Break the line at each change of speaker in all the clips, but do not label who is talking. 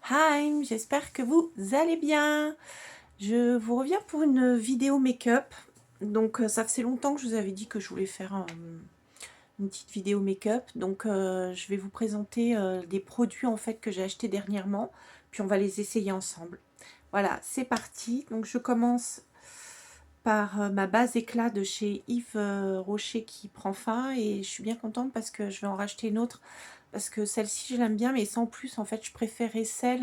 Hi, j'espère que vous allez bien. Je vous reviens pour une vidéo make-up. Donc ça faisait longtemps que je vous avais dit que je voulais faire une petite vidéo make-up. Donc je vais vous présenter des produits en fait que j'ai achetés dernièrement. Puis on va les essayer ensemble. Voilà, c'est parti. Donc je commence par ma base éclat de chez Yves Rocher qui prend fin. Et je suis bien contente parce que je vais en racheter une autre. Parce que celle-ci je l'aime bien, mais sans plus en fait je préférais celle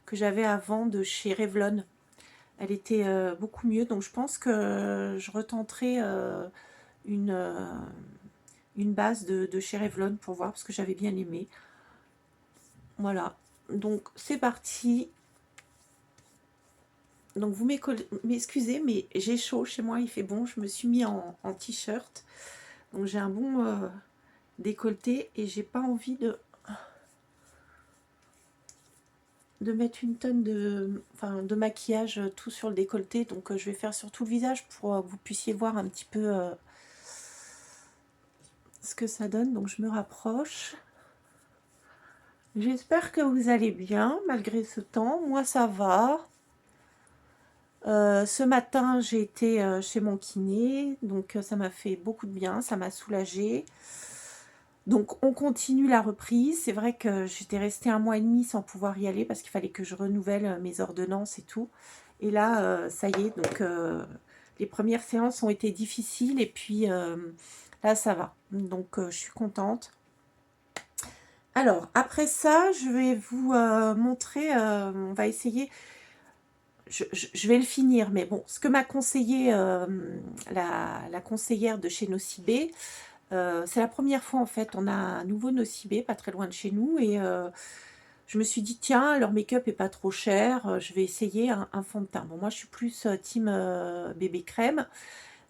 que j'avais avant de chez Revlon. Elle était beaucoup mieux, donc je pense que je retenterai une, euh, une base de chez Revlon pour voir, parce que j'avais bien aimé. Voilà, donc c'est parti. Donc vous m'excusez, mais j'ai chaud chez moi, il fait bon, je me suis mis en t-shirt. Donc j'ai un bon décolleté et j'ai pas envie de mettre une tonne de maquillage tout sur le décolleté. Donc je vais faire sur tout le visage pour que vous puissiez voir un petit peu ce que ça donne. Donc je me rapproche. J'espère que vous allez bien malgré ce temps. Moi ça va. Ce matin j'ai été chez mon kiné, donc ça m'a fait beaucoup de bien, ça m'a soulagée. Donc on continue la reprise. C'est vrai que j'étais restée 1 mois et demi sans pouvoir y aller parce qu'il fallait que je renouvelle mes ordonnances et tout. Et là, ça y est, donc les premières séances ont été difficiles et puis là ça va. Donc je suis contente. Alors après ça, je vais vous montrer, on va essayer, je vais le finir, mais bon, ce que m'a conseillé la conseillère de chez Nocibé. C'est la première fois en fait, on a un nouveau Nocibé pas très loin de chez nous et je me suis dit tiens, leur make-up est pas trop cher, je vais essayer un fond de teint. Bon moi je suis plus team bébé crème,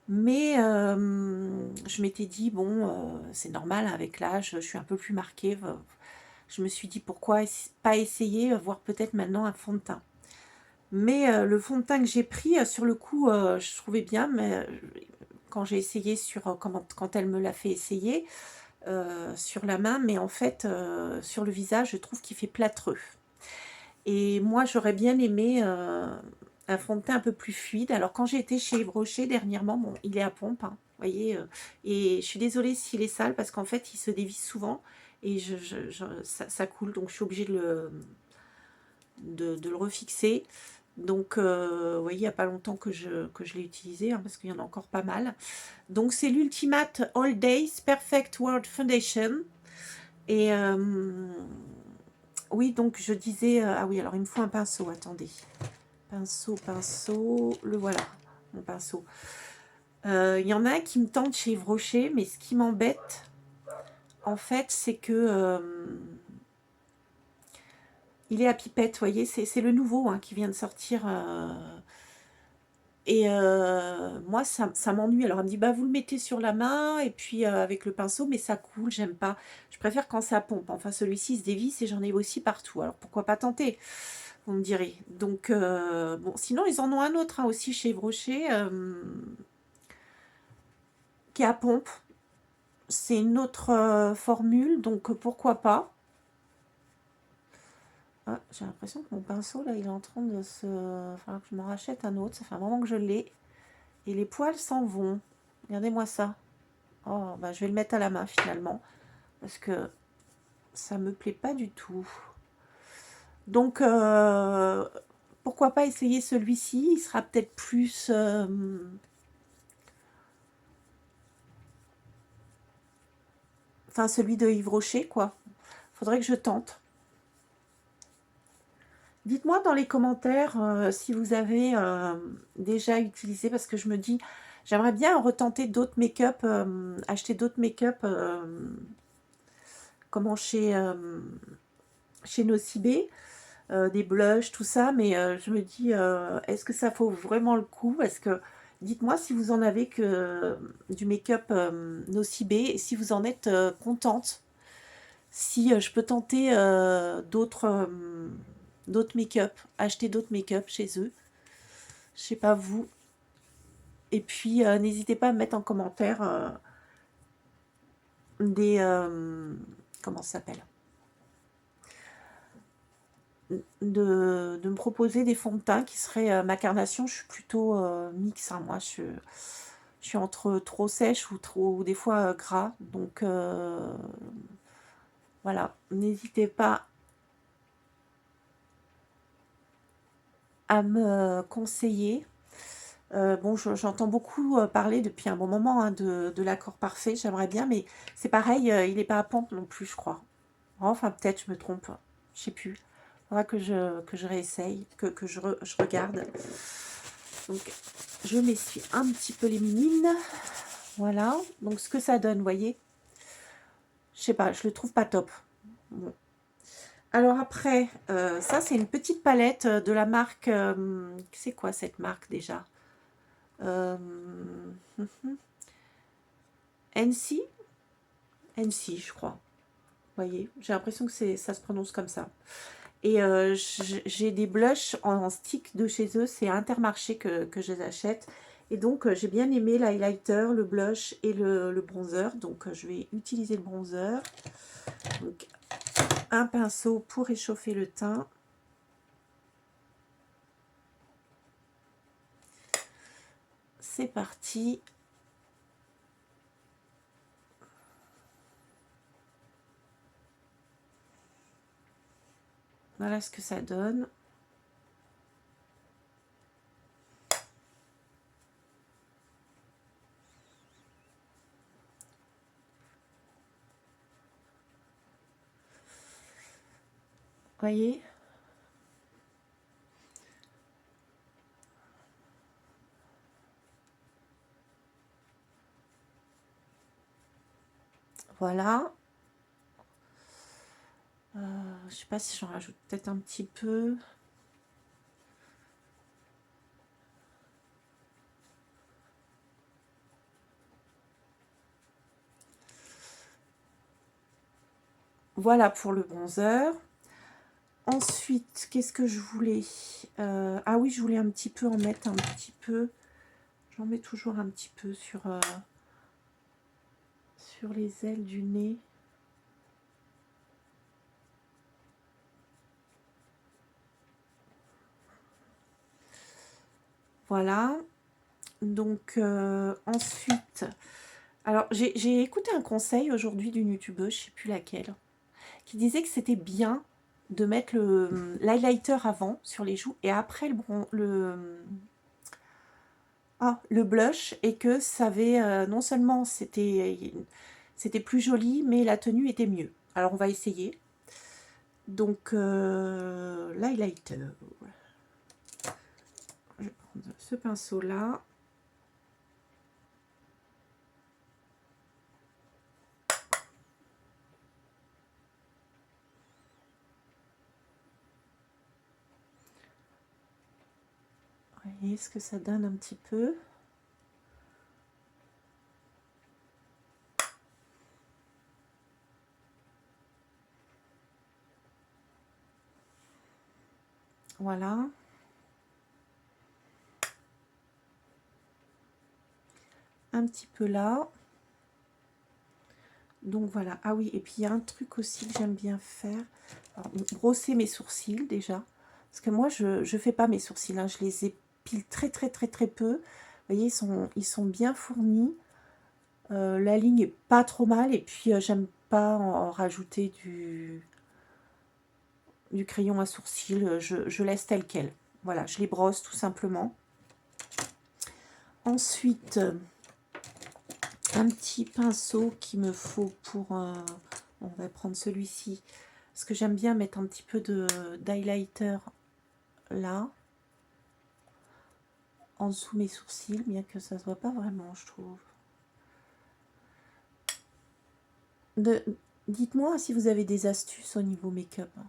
mais je m'étais dit bon c'est normal avec l'âge, je suis un peu plus marquée. Je me suis dit pourquoi pas essayer, voir peut-être maintenant un fond de teint. Mais le fond de teint que j'ai pris, sur le coup, je trouvais bien, mais quand j'ai essayé sur quand elle me l'a fait essayer sur la main, mais en fait sur le visage, je trouve qu'il fait plâtreux. Et moi, j'aurais bien aimé un fond de teint un peu plus fluide. Alors quand j'ai été chez Yves Rocher dernièrement, bon, il est à pompe, hein, vous voyez, et je suis désolée s'il est sale parce qu'en fait, il se dévisse souvent et ça coule, donc je suis obligée de le refixer. Donc, vous voyez, il n'y a pas longtemps que je l'ai utilisé, hein, parce qu'il y en a encore pas mal. Donc, c'est l'Ultimate All Days Perfect World Foundation. Et oui, donc je disais... ah oui, alors il me faut un pinceau, attendez. Pinceau, le voilà, mon pinceau. Il y en a un qui me tente chez Yves Rocher, mais ce qui m'embête, en fait, c'est que... il est à pipette, vous voyez, c'est le nouveau hein, qui vient de sortir... Et moi, ça m'ennuie. Alors, elle me dit, bah, vous le mettez sur la main et puis avec le pinceau, mais ça coule, j'aime pas. Je préfère quand ça pompe. Enfin, celui-ci se dévisse et j'en ai aussi partout. Alors, pourquoi pas tenter, vous me direz. Donc, bon, sinon, ils en ont un autre hein, aussi chez Brochet qui est à pompe. C'est une autre formule, donc pourquoi pas. Ah, j'ai l'impression que mon pinceau, là, il est en train de se... Il va falloir que je m'en rachète un autre. Ça fait un moment que je l'ai. Et les poils s'en vont. Regardez-moi ça. Oh, bah, je vais le mettre à la main finalement, parce que ça me plaît pas du tout. Donc, pourquoi pas essayer celui-ci? Il sera peut-être plus... enfin, celui de Yves Rocher, quoi. Faudrait que je tente. Dites-moi dans les commentaires si vous avez déjà utilisé, parce que je me dis, j'aimerais bien retenter d'autres make-up, acheter d'autres make-up, comment chez Nocibé. Des blushs, tout ça, mais je me dis, est-ce que ça vaut vraiment le coup? Parce que dites-moi si vous en avez que du make-up Nocibé et si vous en êtes contente. Si je peux tenter d'autres make-up, acheter d'autres make-up chez eux. Je sais pas vous. Et puis n'hésitez pas à me mettre en commentaire des comment ça s'appelle? de me proposer des fonds de teint qui seraient ma carnation. Je suis plutôt mix, hein, moi. Je suis entre trop sèche ou trop, des fois, gras. Donc, voilà. N'hésitez pas à me conseiller. Bon, j'entends beaucoup parler depuis un bon moment, hein, de l'accord parfait. J'aimerais bien, mais c'est pareil, il n'est pas à pompe non plus, je crois. Enfin, peut-être, je me trompe. Je sais plus. Il faudra que je réessaye, que je regarde. Donc, je m'essuie un petit peu les mimines. Voilà. Donc, ce que ça donne, vous voyez. Je sais pas, je le trouve pas top. Bon. Alors après, ça, c'est une petite palette de la marque... c'est quoi cette marque déjà? Euh, NC, NC, je crois. Vous voyez, j'ai l'impression que ça se prononce comme ça. Et j'ai des blushs en stick de chez eux. C'est Intermarché que je les achète. Et donc, j'ai bien aimé l'highlighter, le blush et le bronzer. Donc, je vais utiliser le bronzer. Donc, un pinceau pour réchauffer le teint. C'est parti. Voilà ce que ça donne. Voyez? Voilà. Je sais pas si j'en rajoute peut-être un petit peu. Voilà pour le bronzer. Ensuite, qu'est-ce que je voulais? Ah oui, je voulais un petit peu en mettre un petit peu. J'en mets toujours un petit peu sur les ailes du nez. Voilà. Donc, ensuite... Alors, j'ai écouté un conseil aujourd'hui d'une youtubeuse, je ne sais plus laquelle, qui disait que c'était bien de mettre l'highlighter avant sur les joues et après le blush, et que ça avait non seulement c'était plus joli, mais la tenue était mieux. Alors on va essayer. Donc l'highlighter. Je vais prendre ce pinceau là. Vous voyez ce que ça donne un petit peu. Voilà. Un petit peu là. Donc voilà. Ah oui, et puis il y a un truc aussi que j'aime bien faire. Alors, brosser mes sourcils déjà. Parce que moi, je ne fais pas mes sourcils, hein. Je les épile très très très très peu. Vous voyez, ils sont bien fournis. La ligne est pas trop mal. Et puis, j'aime pas en rajouter du crayon à sourcils. Je laisse tel quel. Voilà, je les brosse tout simplement. Ensuite, un petit pinceau qu'il me faut pour... on va prendre celui-ci. Parce que j'aime bien mettre un petit peu d'highlighter là. En dessous mes sourcils, bien que ça se voit pas vraiment, je trouve. Dites-moi si vous avez des astuces au niveau make-up. Il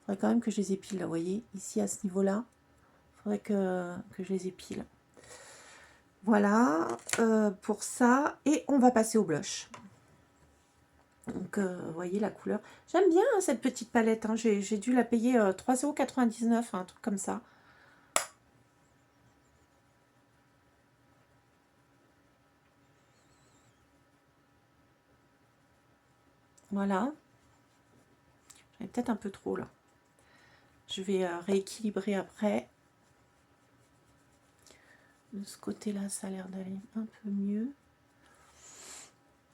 faudrait quand même que je les épile là, vous voyez. Ici, à ce niveau-là, il faudrait que je les épile. Voilà pour ça. Et on va passer au blush. Donc, vous voyez la couleur. J'aime bien hein, cette petite palette. Hein. J'ai dû la payer 3,99 €, un truc comme ça. Voilà. J'en ai peut-être un peu trop là. je vais rééquilibrer après. De ce côté-là, ça a l'air d'aller un peu mieux.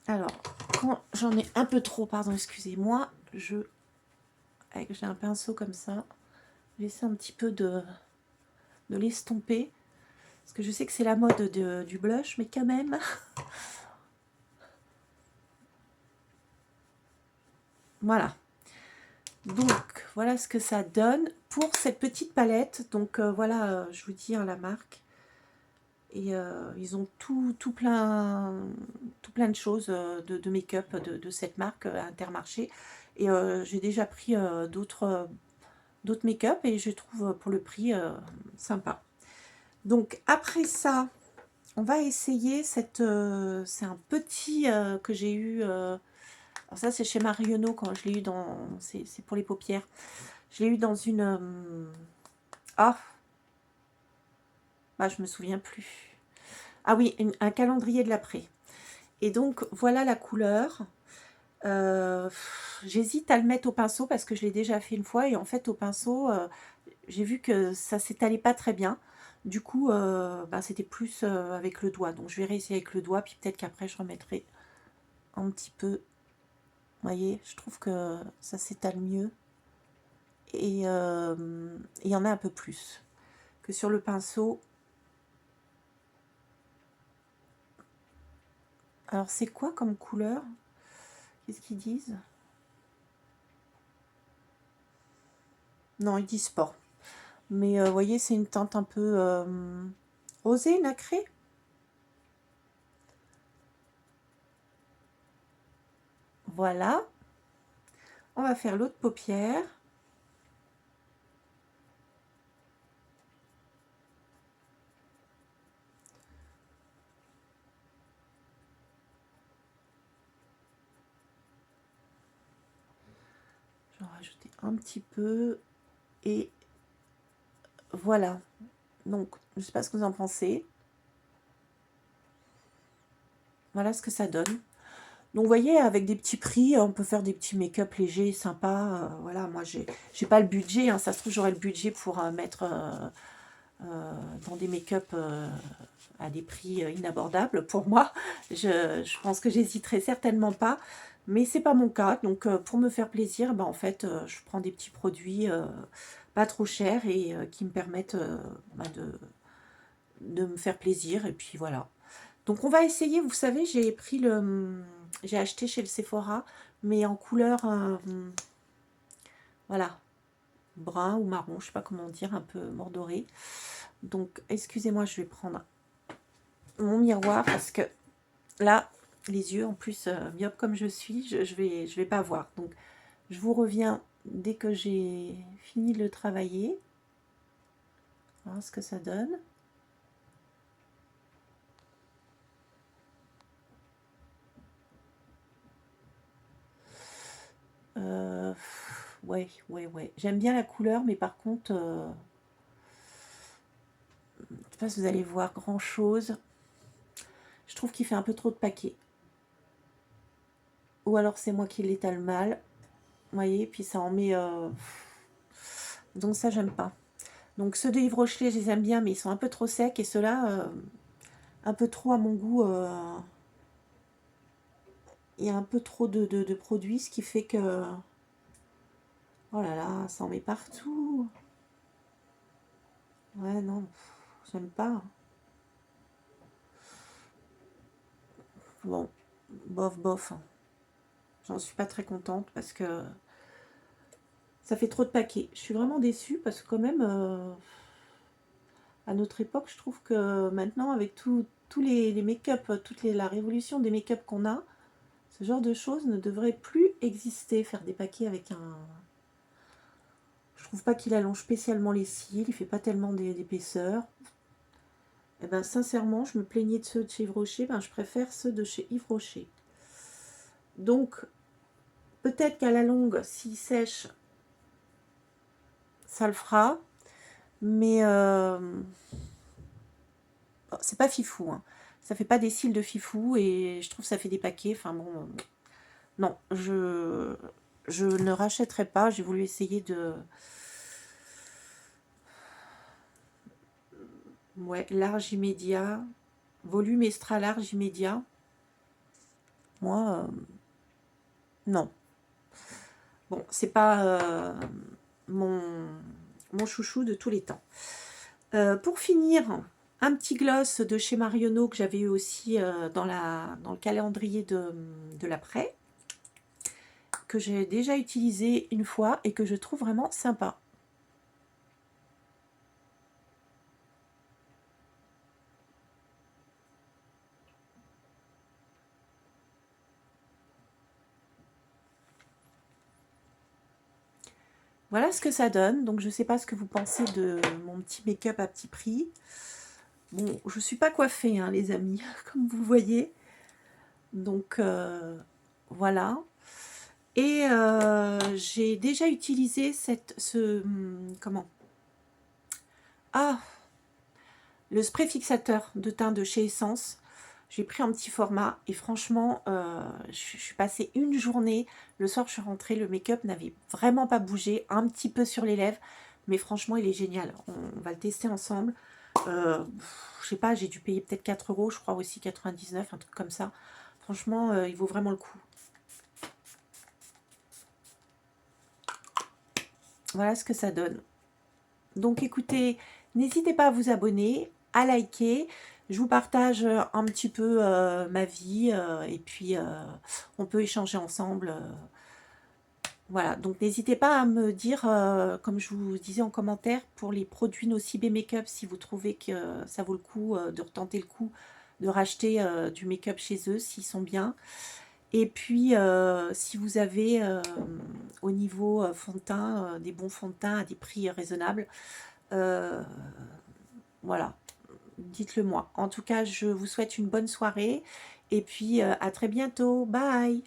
Alors, quand j'en ai un peu trop, pardon, excusez-moi, j'ai un pinceau comme ça, j'essaie un petit peu de l'estomper. Parce que je sais que c'est la mode du blush, mais quand même. Voilà. Donc, voilà ce que ça donne pour cette petite palette. Donc, voilà, je vous dis hein, la marque. Et ils ont tout plein de choses de make-up de cette marque Intermarché. Et j'ai déjà pris d'autres make-up et je trouve pour le prix sympa. Donc, après ça, on va essayer cette... c'est un petit que j'ai eu... alors ça, c'est chez Marionneau quand je l'ai eu dans... C'est pour les paupières. Je l'ai eu dans une... ah, bah, je me souviens plus. Ah oui, un calendrier de l'après. Et donc, voilà la couleur. J'hésite à le mettre au pinceau parce que je l'ai déjà fait une fois. Et en fait, au pinceau, j'ai vu que ça s'étalait pas très bien. Du coup, bah, c'était plus avec le doigt. Donc, je vais réessayer avec le doigt. Puis peut-être qu'après, je remettrai un petit peu. Vous voyez, je trouve que ça s'étale mieux. Et il y en a un peu plus que sur le pinceau. Alors, c'est quoi comme couleur? Qu'est-ce qu'ils disent? Non, ils disent pas. Mais vous voyez, c'est une teinte un peu rosée, nacrée. Voilà. On va faire l'autre paupière. Je vais en rajouter un petit peu. Et voilà. Donc, je ne sais pas ce que vous en pensez. Voilà ce que ça donne. Donc, vous voyez, avec des petits prix, on peut faire des petits make-up légers, sympas. Voilà, moi, j'ai pas le budget. Hein, ça se trouve, j'aurai le budget pour mettre dans des make-up à des prix inabordables. Pour moi, je pense que j'hésiterai certainement pas. Mais c'est pas mon cas. Donc, pour me faire plaisir, ben, en fait, je prends des petits produits pas trop chers et qui me permettent ben, de me faire plaisir. Et puis, voilà. Donc on va essayer, vous savez, j'ai acheté chez le Sephora, mais en couleur, voilà, brun ou marron, je sais pas comment dire, un peu mordoré. Donc excusez-moi, je vais prendre mon miroir parce que là, les yeux, en plus, myope comme je suis, je vais pas voir. Donc je vous reviens dès que j'ai fini de le travailler. Voilà ce que ça donne. Ouais. J'aime bien la couleur, mais par contre, je sais pas si vous allez voir grand chose. Je trouve qu'il fait un peu trop de paquets. Ou alors c'est moi qui l'étale mal. Vous voyez, puis ça en met... donc ça, j'aime pas. Donc ceux de Yves Rocher, je les aime bien, mais ils sont un peu trop secs. Et ceux-là, un peu trop à mon goût. Il y a un peu trop de produits, ce qui fait que... Oh là là, ça en met partout. Ouais, non, j'aime pas. Bon, bof. J'en suis pas très contente parce que ça fait trop de paquets. Je suis vraiment déçue parce que quand même, à notre époque, je trouve que maintenant, avec tous les make-up, la révolution des make-up qu'on a, ce genre de choses ne devrait plus exister. Faire des paquets avec un... Je trouve pas qu'il allonge spécialement les cils, il fait pas tellement d'épaisseur. Et ben sincèrement, je me plaignais de ceux de chez Yves Rocher, ben je préfère ceux de chez Yves Rocher. Donc, peut-être qu'à la longue, s'il sèche, ça le fera. Mais c'est pas fifou. Hein. Ça fait pas des cils de fifou et je trouve que ça fait des paquets. Enfin bon, non, je ne rachèterai pas. J'ai voulu essayer Ouais, large immédiat, volume extra large immédiat. Moi, non. Bon, c'est pas mon, mon chouchou de tous les temps. Pour finir, un petit gloss de chez Marionneau que j'avais eu aussi dans le calendrier de l'après, que j'ai déjà utilisé une fois et que je trouve vraiment sympa. Voilà ce que ça donne. Donc je ne sais pas ce que vous pensez de mon petit make-up à petit prix. Bon, je ne suis pas coiffée, hein, les amis, comme vous voyez. Donc voilà. Et j'ai déjà utilisé comment? Ah, le spray fixateur de teint de chez Essence. J'ai pris un petit format et franchement, je suis passée une journée. Le soir, je suis rentrée, le make-up n'avait vraiment pas bougé, un petit peu sur les lèvres, mais franchement, il est génial. On va le tester ensemble. Je sais pas, j'ai dû payer peut-être 4 euros, je crois aussi 99, un truc comme ça. Franchement, il vaut vraiment le coup. Voilà ce que ça donne. Donc écoutez, n'hésitez pas à vous abonner, à liker. Je vous partage un petit peu ma vie et puis on peut échanger ensemble. Voilà, donc n'hésitez pas à me dire, comme je vous disais en commentaire, pour les produits Nocibé Makeup, si vous trouvez que ça vaut le coup de retenter le coup de racheter du make-up chez eux, s'ils sont bien. Et puis, si vous avez au niveau fond de teint, des bons fonds de teint à des prix raisonnables, euh, voilà, dites-le moi. En tout cas, je vous souhaite une bonne soirée et puis à très bientôt. Bye!